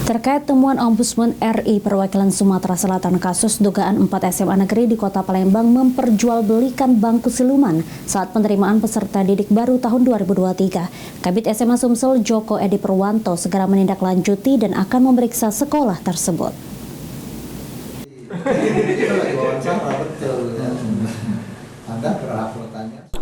Terkait temuan Ombudsman RI perwakilan Sumatera Selatan kasus dugaan 4 SMA negeri di Kota Palembang memperjualbelikan bangku siluman saat penerimaan peserta didik baru tahun 2023. Kabid SMA Sumsel Joko Edi Purwanto segera menindaklanjuti dan akan memeriksa sekolah tersebut.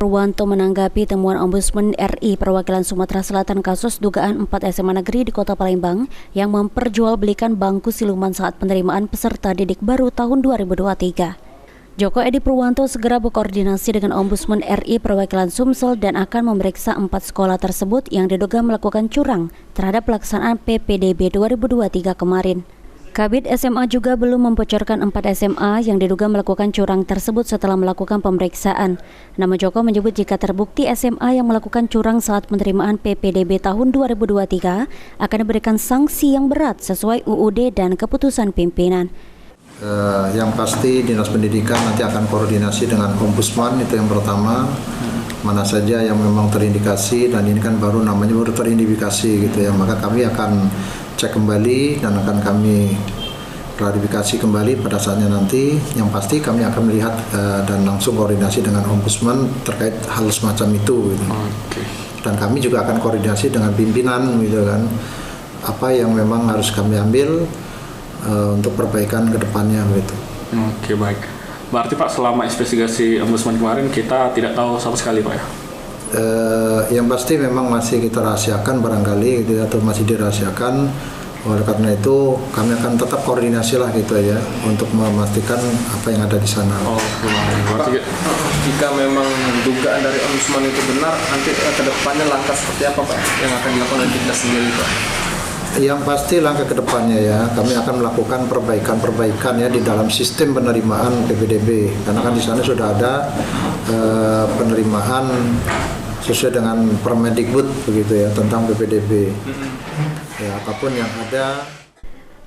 Purwanto menanggapi temuan Ombudsman RI perwakilan Sumatera Selatan kasus dugaan 4 SMA negeri di Kota Palembang yang memperjualbelikan bangku siluman saat penerimaan peserta didik baru tahun 2023. Joko Edi Purwanto segera berkoordinasi dengan Ombudsman RI perwakilan Sumsel dan akan memeriksa 4 sekolah tersebut yang diduga melakukan curang terhadap pelaksanaan PPDB 2023 kemarin. Kabid SMA juga belum membocorkan 4 SMA yang diduga melakukan curang tersebut setelah melakukan pemeriksaan. Namun Joko menyebut jika terbukti SMA yang melakukan curang saat penerimaan PPDB tahun 2023 akan diberikan sanksi yang berat sesuai UUD dan keputusan pimpinan. Yang pasti Dinas Pendidikan nanti akan koordinasi dengan Ombudsman, itu yang pertama. Mana saja yang memang terindikasi, dan ini kan baru teridentifikasi gitu ya, maka kami akan cek kembali dan akan kami klarifikasi kembali pada saatnya nanti. Yang pasti kami akan melihat dan langsung koordinasi dengan Ombudsman terkait hal semacam itu gitu. Dan kami juga akan koordinasi dengan pimpinan gitu kan, apa yang memang harus kami ambil untuk perbaikan ke depannya gitu. Oke, baik. Berarti Pak, selama investigasi Ombudsman kemarin kita tidak tahu sama sekali Pak ya? Yang pasti memang masih kita rahasiakan barangkali gitu, atau masih dirahasiakan. Oleh karena itu kami akan tetap koordinasi lah gitu ya untuk memastikan apa yang ada di sana. Pak, jika memang dugaan dari Ombudsman itu benar, nanti ke depannya langkah seperti apa Pak yang akan dilakukan oleh kita sendiri Pak? Yang pasti langkah ke depannya ya, kami akan melakukan perbaikan ya di dalam sistem penerimaan PPDB, karena kan di sana sudah ada penerimaan sesuai dengan Permendikbud begitu ya tentang PPDB. Ya, apapun yang ada.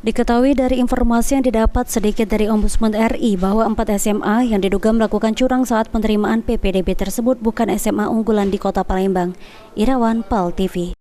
Diketahui dari informasi yang didapat sedikit dari Ombudsman RI bahwa 4 SMA yang diduga melakukan curang saat penerimaan PPDB tersebut bukan SMA unggulan di Kota Palembang. Irawan, PAL TV.